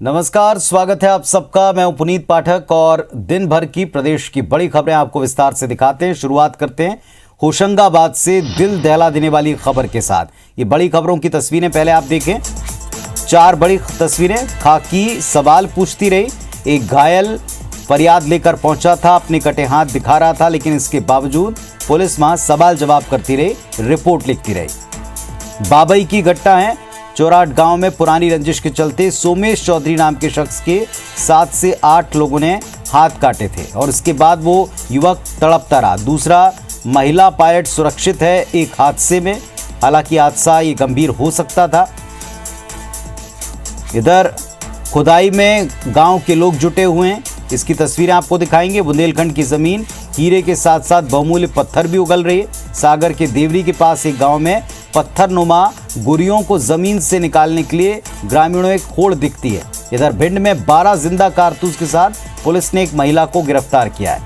नमस्कार, स्वागत है आप सबका। मैं हूं पुनीत पाठक और दिन भर की प्रदेश की बड़ी खबरें आपको विस्तार से दिखाते हैं। शुरुआत करते हैं होशंगाबाद से दिल दहला देने वाली खबर के साथ। ये बड़ी खबरों की तस्वीरें पहले आप देखें। 4 बड़ी तस्वीरें। खाकी सवाल पूछती रही, एक घायल फरियाद लेकर पहुंचा था, अपने कटे हाथ दिखा रहा था, लेकिन इसके बावजूद पुलिस वहां सवाल जवाब करती रही, रिपोर्ट लिखती रही। बाबई की घटना है। चौराट गांव में पुरानी रंजिश के चलते सोमेश चौधरी नाम के शख्स के 7 से 8 लोगों ने हाथ काटे थे और इसके बाद वो युवक तड़पता रहा। दूसरा, महिला पायलट सुरक्षित है एक हादसे में, हालांकि हादसा ये गंभीर हो सकता था। इधर खुदाई में गांव के लोग जुटे हुए हैं, इसकी तस्वीरें आपको दिखाएंगे। बुंदेलखंड की जमीन हीरे के साथ साथ बहुमूल्य पत्थर भी उगल रही है। सागर के देवरी के पास एक गांव में पत्थरनुमा गुरियों को जमीन से निकालने के लिए ग्रामीणों एक होड़ दिखती है। इधर भिंड में 12 जिंदा कारतूस के साथ पुलिस ने एक महिला को गिरफ्तार किया है।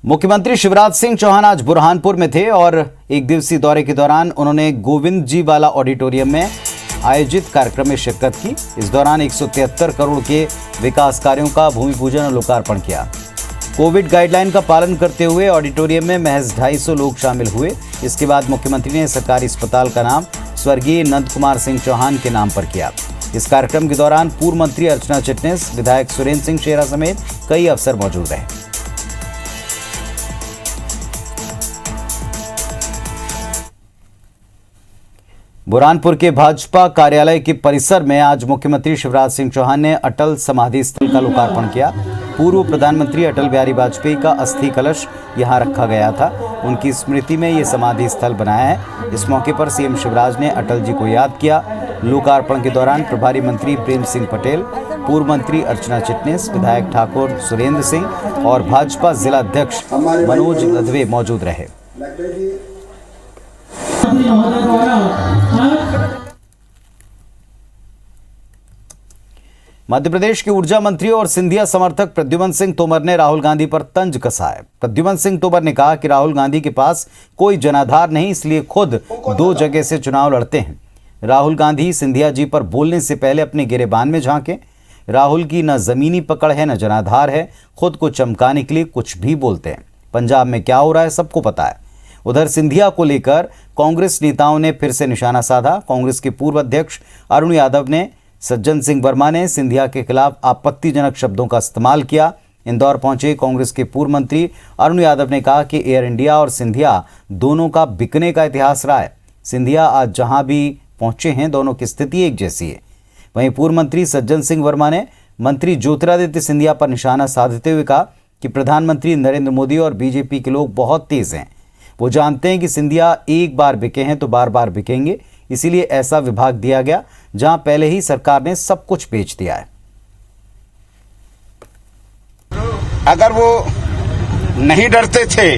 मुख्यमंत्री शिवराज सिंह चौहान आज बुरहानपुर में थे और एक दिवसीय दौरे के दौरान उन्होंने गोविंद जी वाला ऑडिटोरियम में आयोजित कार्यक्रम में शिरकत की। इस दौरान 173 करोड़ के विकास कार्यों का भूमि पूजन और लोकार्पण किया। कोविड गाइडलाइन का पालन करते हुए ऑडिटोरियम में महज 250 लोग शामिल हुए। इसके बाद मुख्यमंत्री ने सरकारी अस्पताल का नाम स्वर्गीय नंद कुमार सिंह चौहान के नाम पर किया। इस कार्यक्रम के दौरान पूर्व मंत्री अर्चना चिटनिस, विधायक सुरेंद्र सिंह शेरा समेत कई अफसर मौजूद रहे। बुरहानपुर के भाजपा कार्यालय के परिसर में आज मुख्यमंत्री शिवराज सिंह चौहान ने अटल समाधि स्थल का लोकार्पण किया। पूर्व प्रधानमंत्री अटल बिहारी वाजपेयी का अस्थि कलश यहां रखा गया था। उनकी स्मृति में ये समाधि स्थल बनाया है। इस मौके पर सीएम शिवराज ने अटल जी को याद किया। लोकार्पण के दौरान प्रभारी मंत्री प्रेम सिंह पटेल, पूर्व मंत्री अर्चना चिटनिस, विधायक ठाकुर सुरेंद्र सिंह और भाजपा जिला अध्यक्ष मनोज लदवे मौजूद रहे। मध्य प्रदेश के ऊर्जा मंत्री और सिंधिया समर्थक प्रद्युमन सिंह तोमर ने राहुल गांधी पर तंज कसा है। प्रद्युमन सिंह तोमर ने कहा कि राहुल गांधी के पास कोई जनाधार नहीं, इसलिए खुद 2 जगह से चुनाव लड़ते हैं। राहुल गांधी सिंधिया जी पर बोलने से पहले अपने गिरेबान में झांके। राहुल की न जमीनी पकड़ है न जनाधार है, खुद को चमकाने के लिए कुछ भी बोलते हैं। पंजाब में क्या हो रहा है सबको पता है। उधर सिंधिया को लेकर कांग्रेस नेताओं ने फिर से निशाना साधा। कांग्रेस के पूर्व अध्यक्ष अरुण यादव ने, सज्जन सिंह वर्मा ने सिंधिया के खिलाफ आपत्तिजनक शब्दों का इस्तेमाल किया। इंदौर पहुंचे कांग्रेस के पूर्व मंत्री अरुण यादव ने कहा कि एयर इंडिया और सिंधिया दोनों का बिकने का इतिहास रहा है। सिंधिया आज जहां भी पहुंचे हैं, दोनों की स्थिति एक जैसी है। वहीं पूर्व मंत्री सज्जन सिंह वर्मा ने मंत्री ज्योतिरादित्य सिंधिया पर निशाना साधते हुए कहा कि प्रधानमंत्री नरेंद्र मोदी और बीजेपी के लोग बहुत तेज हैं। वो जानते हैं कि सिंधिया एक बार बिके हैं तो बार बार बिकेंगे, इसीलिए ऐसा विभाग दिया गया जहां पहले ही सरकार ने सब कुछ बेच दिया है। अगर वो नहीं डरते थे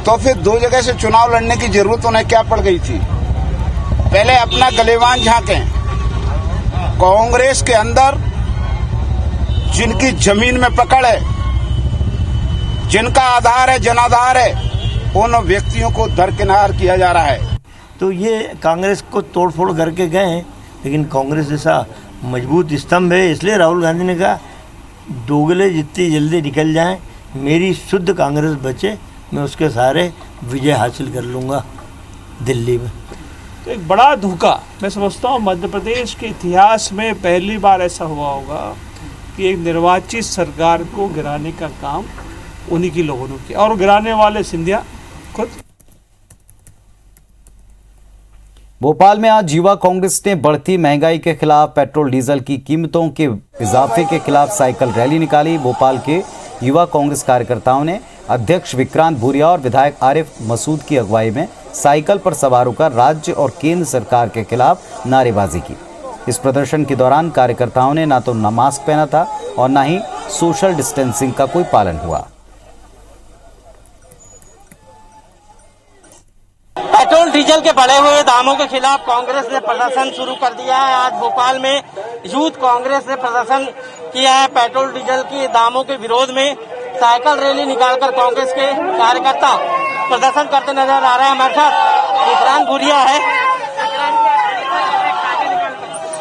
तो फिर 2 जगह से चुनाव लड़ने की जरूरत उन्हें क्या पड़ गई थी। पहले अपना गलेवान झांकें। कांग्रेस के अंदर जिनकी जमीन में पकड़ है, जिनका आधार है, जनाधार है, उन व्यक्तियों को दरकिनार किया जा रहा है। तो ये कांग्रेस को तोड़फोड़ करके गए हैं, लेकिन कांग्रेस ऐसा मजबूत स्तंभ है, इसलिए राहुल गांधी ने कहा दोगले जितनी जल्दी निकल जाएं, मेरी शुद्ध कांग्रेस बचे, मैं उसके सहारे विजय हासिल कर लूँगा दिल्ली में। तो एक बड़ा धोखा मैं समझता हूँ मध्य प्रदेश के इतिहास में पहली बार ऐसा हुआ होगा कि एक निर्वाचित सरकार को गिराने का काम उन्हीं के लोगों ने किया और गिराने वाले सिंधिया खुद। भोपाल में आज युवा कांग्रेस ने बढ़ती महंगाई के खिलाफ, पेट्रोल डीजल की कीमतों के इजाफे के खिलाफ साइकिल रैली निकाली। भोपाल के युवा कांग्रेस कार्यकर्ताओं ने अध्यक्ष विक्रांत भूरिया और विधायक आरिफ मसूद की अगुवाई में साइकिल पर सवार होकर राज्य और केंद्र सरकार के खिलाफ नारेबाजी की। इस प्रदर्शन के दौरान कार्यकर्ताओं ने ना तो मास्क पहना था और ना ही सोशल डिस्टेंसिंग का कोई पालन हुआ। पेट्रोल डीजल के बढ़े हुए दामों के खिलाफ कांग्रेस ने प्रदर्शन शुरू कर दिया है। आज भोपाल में यूथ कांग्रेस ने प्रदर्शन किया है। पेट्रोल डीजल के दामों के विरोध में साइकिल रैली निकालकर कांग्रेस के कार्यकर्ता प्रदर्शन करते नजर आ रहे हैं। हमारे साथ विक्रांत भूरिया है।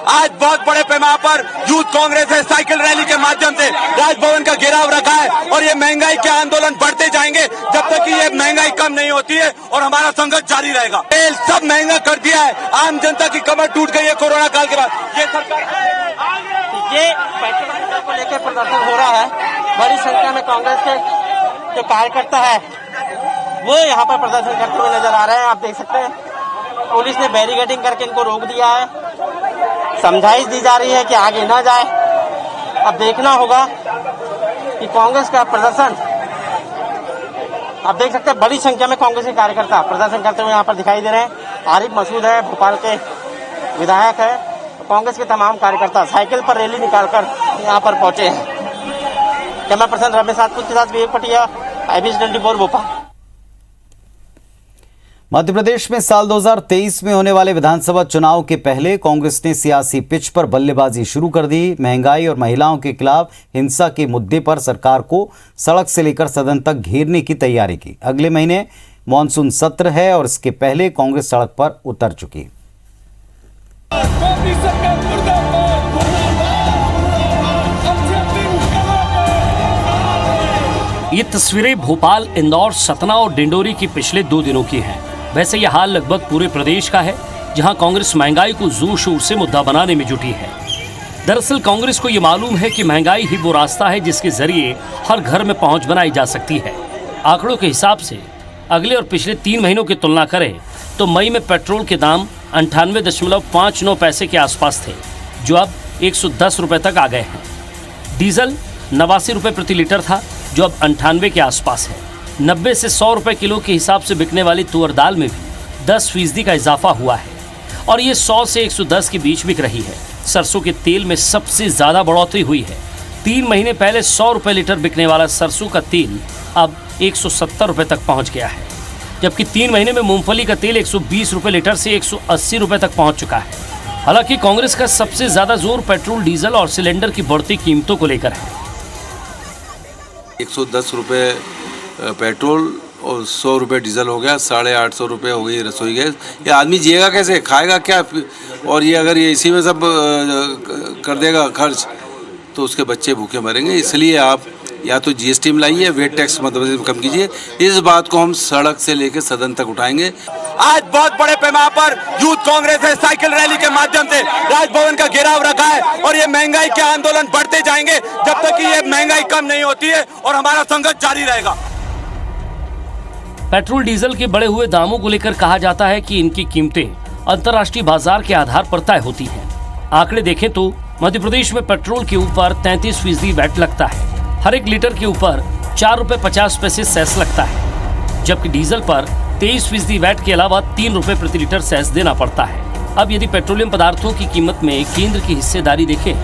आज बहुत बड़े पैमाने पर यूथ कांग्रेस है साइकिल रैली के माध्यम से राजभवन का घेराव रखा है और ये महंगाई के आंदोलन बढ़ते जाएंगे जब तक कि ये महंगाई कम नहीं होती है और हमारा संघर्ष जारी रहेगा। तेल सब महंगा कर दिया है, आम जनता की कमर टूट गई है कोरोना काल के बाद। ये सरकार ये पेट्रोल को लेकर प्रदर्शन हो रहा है। बड़ी संख्या में कांग्रेस के जो कार्यकर्ता है वो यहाँ पर प्रदर्शन करते हुए नजर आ रहे हैं। आप देख सकते हैं पुलिस ने बैरिकेडिंग करके इनको रोक दिया है, समझाइश दी जा रही है कि आगे न जाए। अब देखना होगा कि कांग्रेस का प्रदर्शन, आप देख सकते हैं बड़ी संख्या में कांग्रेस के कार्यकर्ता प्रदर्शन करते हुए यहाँ पर दिखाई दे रहे हैं। आरिफ मसूद है, भोपाल के विधायक है, तो कांग्रेस के तमाम कार्यकर्ता साइकिल पर रैली निकालकर यहाँ पर पहुंचे हैं। कैमरा पर्सन रमेश राजपूत के साथ विवेक पटिया, IBC 24 भोपाल। मध्य प्रदेश में साल 2023 में होने वाले विधानसभा चुनाव के पहले कांग्रेस ने सियासी पिच पर बल्लेबाजी शुरू कर दी। महंगाई और महिलाओं के खिलाफ हिंसा के मुद्दे पर सरकार को सड़क से लेकर सदन तक घेरने की तैयारी की। अगले महीने मॉनसून सत्र है और इसके पहले कांग्रेस सड़क पर उतर चुकी। ये तस्वीरें भोपाल, इंदौर, सतना और डिंडोरी की पिछले 2 दिनों की हैं। वैसे यह हाल लगभग पूरे प्रदेश का है, जहां कांग्रेस महंगाई को जोर शोर से मुद्दा बनाने में जुटी है। दरअसल कांग्रेस को ये मालूम है कि महंगाई ही वो रास्ता है जिसके जरिए हर घर में पहुंच बनाई जा सकती है। आंकड़ों के हिसाब से अगले और पिछले 3 महीनों की तुलना करें तो मई में पेट्रोल के दाम 98.59 पैसे के आसपास थे, जो अब 110 रुपये तक आ गए हैं। डीजल 89 रुपये प्रति लीटर था, जो अब 98 के आसपास है। 90 से 100 रुपए किलो के हिसाब से बिकने वाली तुअर दाल में भी 10% का इजाफा हुआ है और ये 100 से 110 के बीच बिक रही है। सरसों के तेल में सबसे ज़्यादा बढ़ोतरी हुई है। 3 महीने पहले 100 रुपए लीटर बिकने वाला सरसों का तेल अब 170 रुपए तक पहुंच गया है, जबकि 3 महीने में मूंगफली का तेल 120 रुपए लीटर से 180 रुपए तक पहुंच चुका है। हालांकि कांग्रेस का सबसे ज़्यादा जोर पेट्रोल, डीजल और सिलेंडर की बढ़ती कीमतों को लेकर है। 110 रुपये पेट्रोल और 100 रुपये डीजल हो गया, 850 रुपये हो गई रसोई गैस। ये आदमी जिएगा कैसे, खाएगा क्या? और ये अगर ये इसी में सब कर देगा खर्च तो उसके बच्चे भूखे मरेंगे। इसलिए आप या तो GST में लाइए, वेट टैक्स मध्य प्रदेश में कम कीजिए। इस बात को हम सड़क से लेकर सदन तक उठाएंगे। आज बहुत बड़े पैमाने पर यूथ कांग्रेस है साइकिल रैली के माध्यम से राजभवन का घेराव रखा है और ये महंगाई के आंदोलन बढ़ते जाएंगे जब तक कि ये महंगाई कम नहीं होती है और हमारा संघर्ष जारी रहेगा। पेट्रोल डीजल के बढ़े हुए दामों को लेकर कहा जाता है कि इनकी कीमतें अंतर्राष्ट्रीय बाजार के आधार पर तय होती हैं। आंकड़े देखें तो मध्य प्रदेश में पेट्रोल के ऊपर 33% वैट लगता है। हर 1 लीटर के ऊपर 4 रुपए 50 पैसे सेस लगता है, जबकि डीजल पर 23% वैट के अलावा 3 रुपए प्रति लीटर सेस देना पड़ता है। अब यदि पेट्रोलियम पदार्थों की कीमत में केंद्र की हिस्सेदारी देखें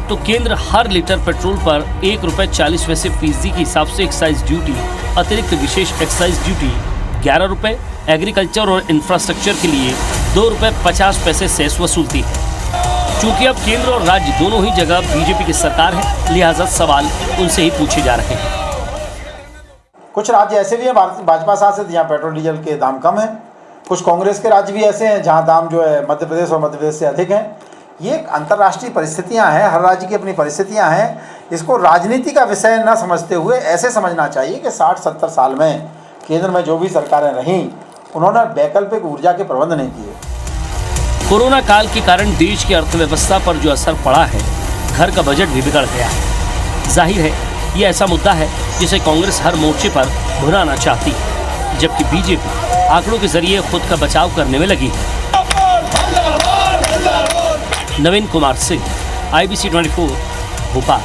तो केंद्र हर लीटर पेट्रोल पर 1 रुपए 40 पैसे फीसदी के हिसाब से एक्साइज ड्यूटी, अतिरिक्त विशेष एक्साइज ड्यूटी 11 रुपए, एग्रीकल्चर और इंफ्रास्ट्रक्चर के लिए 2 रुपए 50 पैसे सेस वसूलती है। चूंकि अब केंद्र और राज्य दोनों ही जगह बीजेपी की सरकार है, लिहाजा सवाल उनसे ही पूछे जा रहे हैं। कुछ राज्य ऐसे भी हैं भाजपा शासित जहाँ पेट्रोल डीजल के दाम कम हैं, कुछ कांग्रेस के राज्य भी ऐसे हैं जहाँ दाम जो है मध्य प्रदेश और मध्य प्रदेश से अधिक हैं। ये एक अंतर्राष्ट्रीय परिस्थितियाँ हैं, हर राज्य की अपनी परिस्थितियाँ हैं। इसको राजनीति का विषय न समझते हुए ऐसे समझना चाहिए कि 60-70 साल में केंद्र में जो भी सरकारें रहीं उन्होंने वैकल्पिक ऊर्जा के प्रबंध नहीं किए। कोरोना काल के कारण देश की अर्थव्यवस्था पर जो असर पड़ा है, घर का बजट भी बिगड़ गया है। जाहिर है ये ऐसा मुद्दा है जिसे कांग्रेस हर मोर्चे पर भुनाना चाहती है, जबकि बीजेपी आंकड़ों के जरिए खुद का बचाव करने में लगी है। नवीन कुमार सिंह, IBC 24 भोपाल।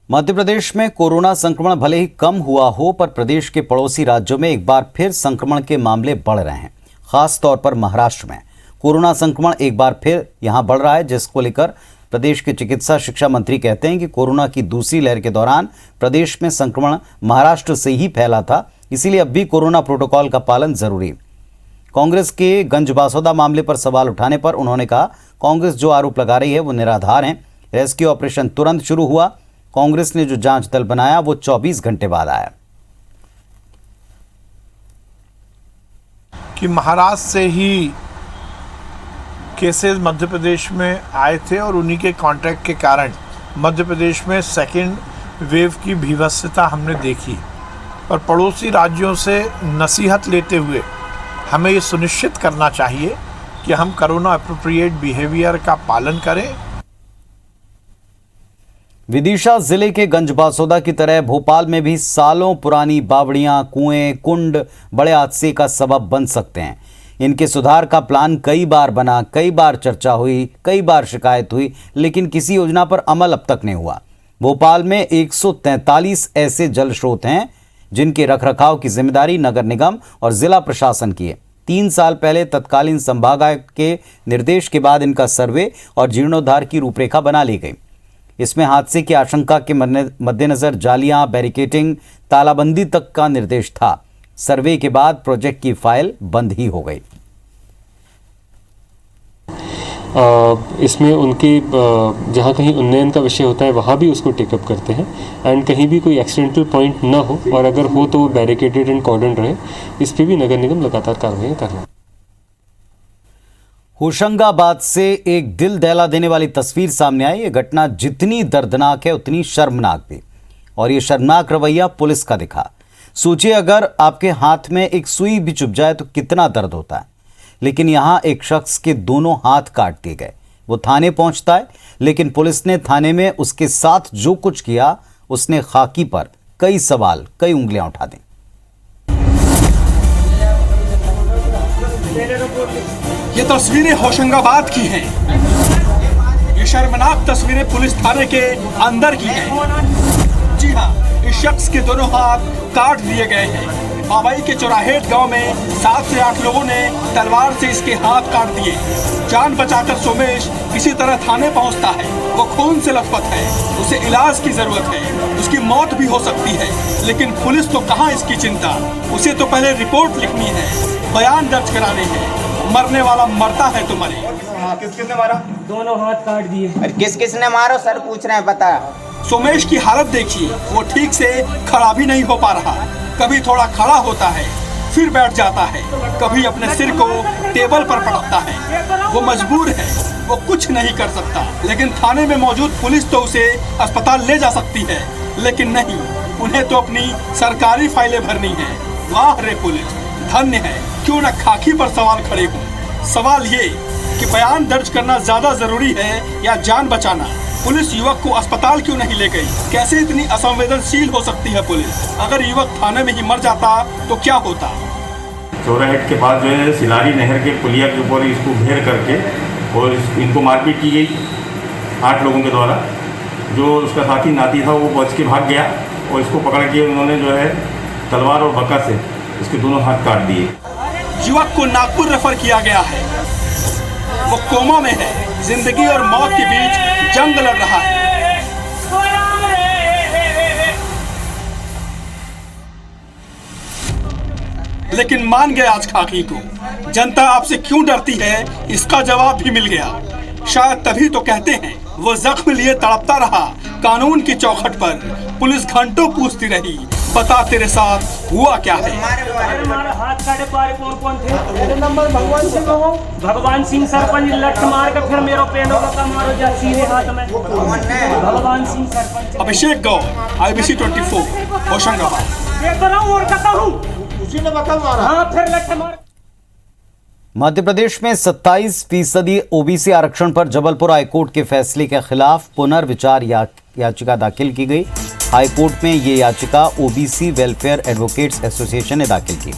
मध्य प्रदेश में कोरोना संक्रमण भले ही कम हुआ हो, पर प्रदेश के पड़ोसी राज्यों में एक बार फिर संक्रमण के मामले बढ़ रहे हैं। खास तौर पर महाराष्ट्र में कोरोना संक्रमण एक बार फिर यहां बढ़ रहा है, जिसको लेकर प्रदेश के चिकित्सा शिक्षा मंत्री कहते हैं कि कोरोना की दूसरी लहर के दौरान प्रदेश में संक्रमण महाराष्ट्र से ही फैला था, इसीलिए अब भी कोरोना प्रोटोकॉल का पालन जरूरी। कांग्रेस के गंजबासौदा मामले पर सवाल उठाने पर उन्होंने कहा, कांग्रेस जो आरोप लगा रही है वो निराधार हैं। रेस्क्यू ऑपरेशन तुरंत शुरू हुआ। कांग्रेस ने जो जांच दल बनाया वो 24 घंटे बाद आया। कि महाराष्ट्र से ही केसेस मध्य प्रदेश में आए थे और उन्हीं के कॉन्ट्रैक्ट के कारण मध्य प्रदेश में सेकेंड वेव की भीभत्सता हमने देखी। और पड़ोसी राज्यों से नसीहत लेते हुए हमें ये सुनिश्चित करना चाहिए कि हम कोरोना अप्रोप्रिएट बिहेवियर का पालन करें। विदिशा जिले के गंजबासौदा की तरह भोपाल में भी सालों पुरानी बावड़ियां, कुएं, कुंड बड़े हादसे का सबब बन सकते हैं। इनके सुधार का प्लान कई बार बना, कई बार चर्चा हुई, कई बार शिकायत हुई, लेकिन किसी योजना पर अमल अब तक नहीं हुआ। भोपाल में 143 ऐसे जल स्रोत हैं जिनके रखरखाव की जिम्मेदारी नगर निगम और जिला प्रशासन की है। 3 साल पहले तत्कालीन संभागायुक्त के निर्देश के बाद इनका सर्वे और जीर्णोद्धार की रूपरेखा बना ली गई। इसमें हादसे की आशंका के मद्देनजर जालियां, बैरिकेटिंग, तालाबंदी तक का निर्देश था। सर्वे के बाद प्रोजेक्ट की फाइल बंद ही हो गई। इसमें उनके जहाँ कहीं उन्नयन का विषय होता है वहाँ भी उसको टेकअप करते हैं एंड कहीं भी कोई एक्सीडेंटल पॉइंट ना हो और अगर हो तो बैरिकेडेड एंड कॉर्डन रहे। इस पे भी नगर निगम लगातार कार्रवाई कर रहा है। होशंगाबाद से एक दिल दहला देने वाली तस्वीर सामने आई। ये घटना जितनी दर्दनाक है उतनी शर्मनाक भी, और ये शर्मनाक रवैया पुलिस का दिखा। सोचिए अगर आपके हाथ में एक सुई भी चुभ जाए तो कितना दर्द होता है। लेकिन यहां एक शख्स के दोनों हाथ काट दिए गए। वो थाने पहुंचता है, लेकिन पुलिस ने थाने में उसके साथ जो कुछ किया उसने खाकी पर कई सवाल, कई उंगलियां उठा दी। ये तस्वीरें होशंगाबाद की हैं। ये शर्मनाक तस्वीरें पुलिस थाने के अंदर की हैं। जी हाँ, इस शख्स के दोनों हाथ काट दिए गए हैं। बाबई के चौराहेट गांव में 7 से 8 लोगों ने तलवार से इसके हाथ काट दिए। जान बचाकर सोमेश किसी तरह थाने पहुंचता है। वो खून से लथपथ है, उसे इलाज की जरूरत है, उसकी मौत भी हो सकती है। लेकिन पुलिस तो कहाँ इसकी चिंता, उसे तो पहले रिपोर्ट लिखनी है, बयान दर्ज कराने हैं। मरने वाला मरता है तो मरे। किसने मारा? दोनों हाथ काट दिए। अरे किसने मारो सर पूछ रहे हैं, बता। सोमेश की हालत देखिए, वो ठीक से खड़ा भी नहीं हो पा रहा। कभी थोड़ा खड़ा होता है, फिर बैठ जाता है, कभी अपने सिर को टेबल पर पटकता है। वो मजबूर है, वो कुछ नहीं कर सकता। लेकिन थाने में मौजूद पुलिस तो उसे अस्पताल ले जा सकती है, लेकिन नहीं, उन्हें तो अपनी सरकारी फाइलें भरनी है। वाह रे पुलिस, धन्य है। क्यों न खाकी पर सवाल खड़े हों। सवाल ये कि बयान दर्ज करना ज्यादा जरूरी है या जान बचाना। पुलिस युवक को अस्पताल क्यों नहीं ले गई? कैसे इतनी असंवेदनशील हो सकती है पुलिस? अगर युवक थाने में ही मर जाता तो क्या होता? चौराहेट के पास जो है सिलारी नहर के पुलिया के ऊपर इसको घेर करके और इनको मारपीट की गई 8 लोगों के द्वारा। जो उसका साथी नाती था वो बच के भाग गया और इसको पकड़ के उन्होंने जो है तलवार और बक्का से इसके दोनों हाथ काट दिए। युवक को नागपुर रेफर किया गया है। वो कोमा में है, जिंदगी और मौत के बीच जंग लड़ रहा है। लेकिन मान गया आज खाकी को। जनता आपसे क्यों डरती है, इसका जवाब भी मिल गया। शायद तभी तो कहते हैं वो जख्म लिए तड़पता रहा कानून की चौखट पर। पुलिस घंटों पूछती रही, बता तेरे साथ हुआ क्या है। हाथ काटे पारे कौन थे? भगवान सिंह सरपंच लठ मार के फिर मेरो पेड़ों का मारो जा सीधे हाथ में। भगवान सिंह सरपंच। अभिषेक गौर, IBC 24, होशंगाबाद। देख रहा हूँ और कहता हूँ उसी ने बकल मारा। हाँ फिर लठ मार। मध्य प्रदेश में 27% ओबीसी आरक्षण पर जबलपुर हाईकोर्ट के फैसले के खिलाफ पुनर्विचार याचिका दाखिल की गई। हाईकोर्ट में ये याचिका ओबीसी वेलफेयर एडवोकेट्स एसोसिएशन ने दाखिल की।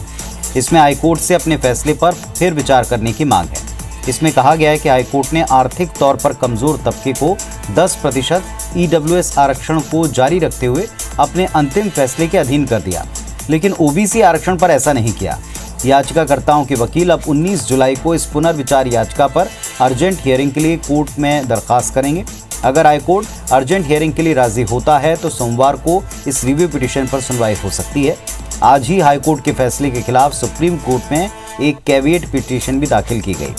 इसमें हाईकोर्ट से अपने फैसले पर फिर विचार करने की मांग है। इसमें कहा गया है कि हाईकोर्ट ने आर्थिक तौर पर कमजोर तबके को 10% EWS आरक्षण को जारी रखते हुए अपने अंतिम फैसले के अधीन कर दिया, लेकिन ओबीसी आरक्षण पर ऐसा नहीं किया। याचिकाकर्ताओं के वकील अब 19 जुलाई को इस पुनर्विचार याचिका पर अर्जेंट हियरिंग के लिए कोर्ट में दरखास्त करेंगे। अगर हाईकोर्ट अर्जेंट हियरिंग के लिए राजी होता है तो सोमवार को इस रिव्यू पिटीशन पर सुनवाई हो सकती है। आज ही हाईकोर्ट के फैसले के खिलाफ सुप्रीम कोर्ट में एक कैविएट पिटीशन भी दाखिल की गई।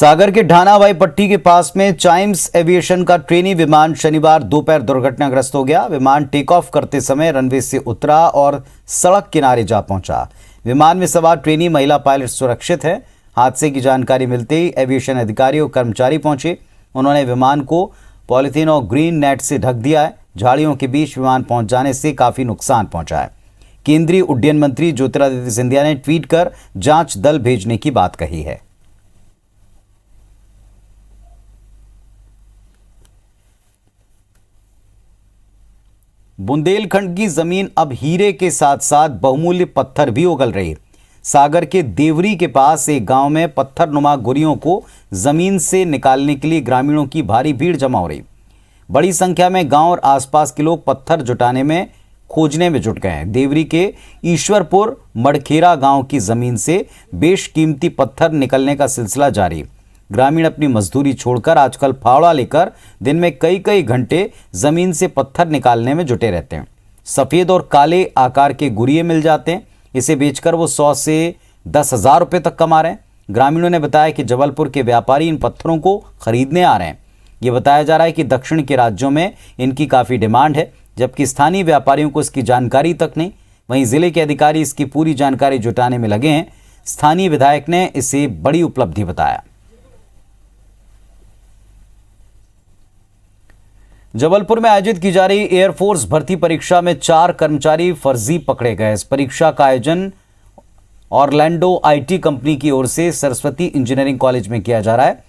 सागर के ढाना हवाई पट्टी के पास में चाइम्स एविएशन का ट्रेनी विमान शनिवार दोपहर दुर्घटनाग्रस्त हो गया। विमान टेक ऑफ करते समय रनवे से उतरा और सड़क किनारे जा पहुंचा। विमान में सवार ट्रेनी महिला पायलट सुरक्षित है। हादसे की जानकारी मिलते ही एविएशन अधिकारी और कर्मचारी पहुंचे। उन्होंने विमान को पॉलिथीन और ग्रीन नेट से ढक दिया है। झाड़ियों के बीच विमान पहुंच जाने से काफी नुकसान पहुंचा है। केंद्रीय उड्डयन मंत्री ज्योतिरादित्य सिंधिया ने ट्वीट कर जांच दल भेजने की बात कही है। बुंदेलखंड की जमीन अब हीरे के साथ साथ बहुमूल्य पत्थर भी उगल रही है। सागर के देवरी के पास एक गांव में पत्थरनुमा गुरियों को जमीन से निकालने के लिए ग्रामीणों की भारी भीड़ जमा हो रही। बड़ी संख्या में गांव और आसपास के लोग पत्थर जुटाने में खोजने में जुट गए हैं। देवरी के ईश्वरपुर मड़खेरा गांव की जमीन से बेशकीमती पत्थर निकलने का सिलसिला जारी। ग्रामीण अपनी मजदूरी छोड़कर आजकल फावड़ा लेकर दिन में कई कई घंटे जमीन से पत्थर निकालने में जुटे रहते हैं। सफेद और काले आकार के गुरिये मिल जाते हैं। इसे बेचकर वो 100 से 10,000 रुपये तक कमा रहे हैं। ग्रामीणों ने बताया कि जबलपुर के व्यापारी इन पत्थरों को खरीदने आ रहे हैं। ये बताया जा रहा है कि दक्षिण के राज्यों में इनकी काफ़ी डिमांड है, जबकि स्थानीय व्यापारियों को इसकी जानकारी तक नहीं। वहीं जिले के अधिकारी इसकी पूरी जानकारी जुटाने में लगे हैं। स्थानीय विधायक ने इसे बड़ी उपलब्धि बताया। जबलपुर में आयोजित की जा रही एयरफोर्स भर्ती परीक्षा में 4 कर्मचारी फर्जी पकड़े गए। इस परीक्षा का आयोजन ऑरलैंडो आईटी कंपनी की ओर से सरस्वती इंजीनियरिंग कॉलेज में किया जा रहा है।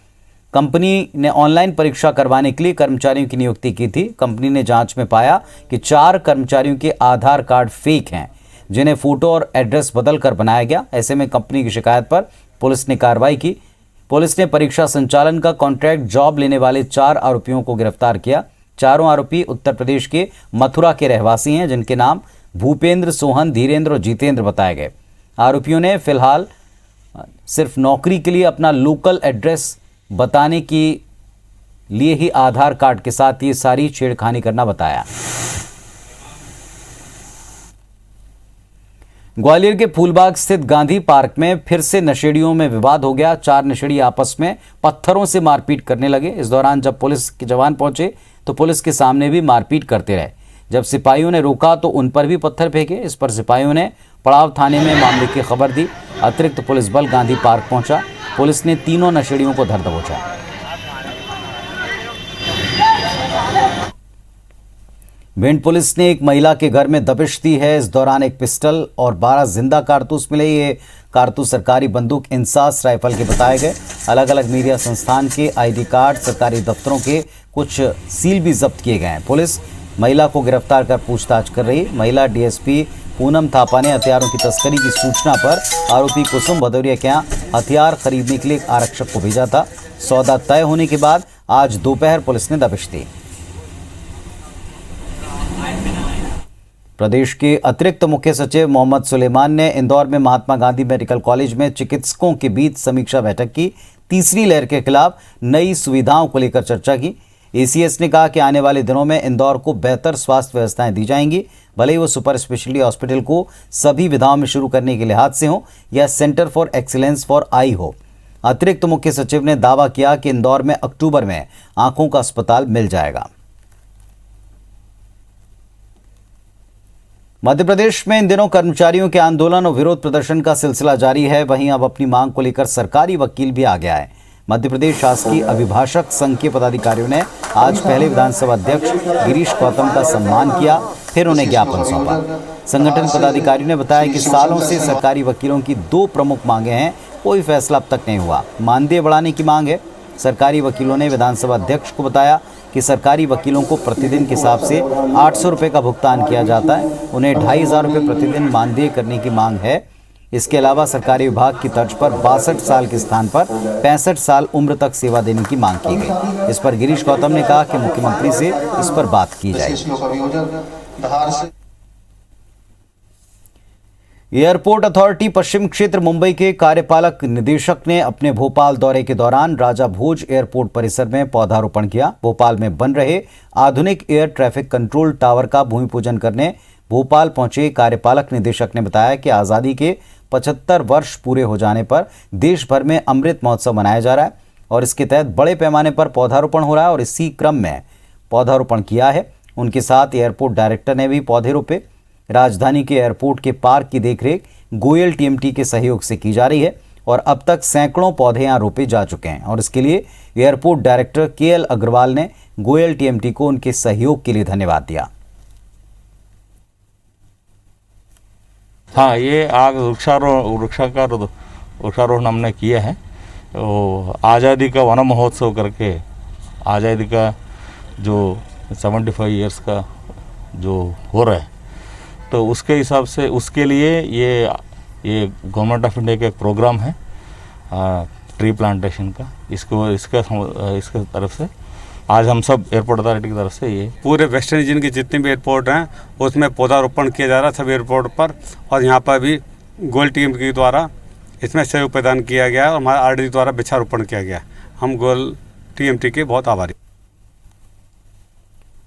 कंपनी ने ऑनलाइन परीक्षा करवाने के लिए कर्मचारियों की नियुक्ति की थी। कंपनी ने जांच में पाया कि 4 कर्मचारियों के आधार कार्ड फेक हैं, जिन्हें फोटो और एड्रेस बदल कर बनाया गया। ऐसे में कंपनी की शिकायत पर पुलिस ने कार्रवाई की। पुलिस ने परीक्षा संचालन का कॉन्ट्रैक्ट जॉब लेने वाले 4 आरोपियों को गिरफ्तार किया। चारों आरोपी उत्तर प्रदेश के मथुरा के रहवासी हैं, जिनके नाम भूपेंद्र, सोहन, धीरेन्द्र और जितेंद्र बताए गए। आरोपियों ने फिलहाल सिर्फ नौकरी के लिए अपना लोकल एड्रेस बताने के लिए ही आधार कार्ड के साथ ये सारी छेड़खानी करना बताया। ग्वालियर के फूलबाग स्थित गांधी पार्क में फिर से नशेड़ियों में विवाद हो गया। 4 नशेड़ी आपस में पत्थरों से मारपीट करने लगे। इस दौरान जब पुलिस के जवान पहुंचे तो पुलिस के सामने भी मारपीट करते रहे। जब सिपाहियों ने रोका तो उन पर भी पत्थर फेंके। इस पर सिपाहियों ने पड़ाव थाने में मामले की खबर दी। अतिरिक्त पुलिस बल गांधी पार्क पहुंचा। पुलिस ने तीनों नशेड़ियों को धर दबोचा। भिंड पुलिस ने एक महिला के घर में दबिश दी है। इस दौरान एक पिस्टल और 12 जिंदा कारतूस मिले। ये कारतूस सरकारी बंदूक इंसास राइफल के बताए गए। अलग अलग मीडिया संस्थान के आईडी कार्ड, सरकारी दफ्तरों के कुछ सील भी जब्त किए गए हैं। पुलिस महिला को गिरफ्तार कर पूछताछ कर रही। महिला डीएसपी पूनम थापा ने हथियारों की तस्करी की सूचना पर आरोपी कुसुम भदौरिया के यहाँ हथियार खरीदने के लिए एक आरक्षक को भेजा था। सौदा तय होने के बाद आज दोपहर पुलिस ने दबिश दी। प्रदेश के अतिरिक्त मुख्य सचिव मोहम्मद सुलेमान ने इंदौर में महात्मा गांधी मेडिकल कॉलेज में चिकित्सकों के बीच समीक्षा बैठक की। तीसरी लहर के खिलाफ नई सुविधाओं को लेकर चर्चा की। एसीएस ने कहा कि आने वाले दिनों में इंदौर को बेहतर स्वास्थ्य व्यवस्थाएं दी जाएंगी, भले ही वो सुपर स्पेशलिटी हॉस्पिटल को सभी विधाओं में शुरू करने के लिहाज से हो या centre for excellence for I हो। अतिरिक्त मुख्य सचिव ने दावा किया कि इंदौर में अक्टूबर में आंखों का अस्पताल मिल जाएगा। मध्य प्रदेश में इन दिनों कर्मचारियों के आंदोलन और विरोध प्रदर्शन का सिलसिला जारी है। वहीं अब अपनी मांग को लेकर सरकारी वकील भी आ गया है। मध्य प्रदेश शासकीय अभिभाषक संघ के पदाधिकारियों ने आज पहले विधानसभा अध्यक्ष गिरीश गौतम का सम्मान किया, फिर उन्हें ज्ञापन सौंपा। संगठन पदाधिकारियों ने बताया कि सालों से सरकारी वकीलों की 2 प्रमुख मांगे हैं, कोई फैसला अब तक नहीं हुआ। मानदेय बढ़ाने की मांग है। सरकारी वकीलों ने विधानसभा अध्यक्ष को बताया कि सरकारी वकीलों को प्रतिदिन के हिसाब से 800 रुपये का भुगतान किया जाता है। उन्हें 2500 रुपये प्रतिदिन मानदेय करने की मांग है। इसके अलावा सरकारी विभाग की तर्ज पर 62 साल के स्थान पर 65 साल उम्र तक सेवा देने की मांग की गई। इस पर गिरीश गौतम ने कहा कि मुख्यमंत्री से इस पर बात की जाएगी। एयरपोर्ट अथॉरिटी पश्चिम क्षेत्र मुंबई के कार्यपालक निदेशक ने अपने भोपाल दौरे के दौरान राजा भोज एयरपोर्ट परिसर में पौधारोपण किया। भोपाल में बन रहे आधुनिक एयर ट्रैफिक कंट्रोल टावर का भूमि पूजन करने भोपाल पहुंचे कार्यपालक निदेशक ने बताया कि आज़ादी के 75 वर्ष पूरे हो जाने पर देश भर में अमृत महोत्सव मनाया जा रहा है और इसके तहत बड़े पैमाने पर पौधारोपण हो रहा है और इसी क्रम में पौधारोपण किया है। उनके साथ एयरपोर्ट डायरेक्टर ने भी पौधे रोपे। राजधानी के एयरपोर्ट के पार्क की देखरेख गोयल टीएमटी के सहयोग से की जा रही है और अब तक सैकड़ों पौधे यहाँ रोपे जा चुके हैं और इसके लिए एयरपोर्ट डायरेक्टर केएल अग्रवाल ने गोयल टीएमटी को उनके सहयोग के लिए धन्यवाद दिया। हाँ, ये आग वृक्षारोहण हमने किया है। तो आज़ादी का वन महोत्सव करके आज़ादी का जो 75 इयर्स का जो हो रहा है, तो उसके हिसाब से उसके लिए ये गवर्नमेंट ऑफ इंडिया का एक प्रोग्राम है ट्री प्लांटेशन का। इसके तरफ से आज हम सब एयरपोर्ट अथॉरिटी की तरफ से ये पूरे वेस्टर्न रीजन के जितने भी एयरपोर्ट हैं उसमें पौधारोपण किया जा रहा है सब एयरपोर्ट पर, और यहाँ पर भी गोयल टीम के द्वारा इसमें सहयोग प्रदान किया गया और हमारे आरडी द्वारा वृक्षारोपण किया गया। हम गोयल टीएमटी के बहुत आभारी।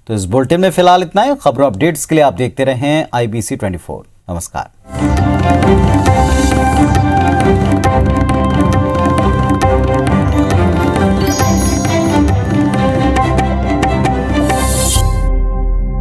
तो इस बुलेटिन में फिलहाल इतना ही। खबरों अपडेट्स के लिए आप देखते रहें IBC 24। नमस्कार।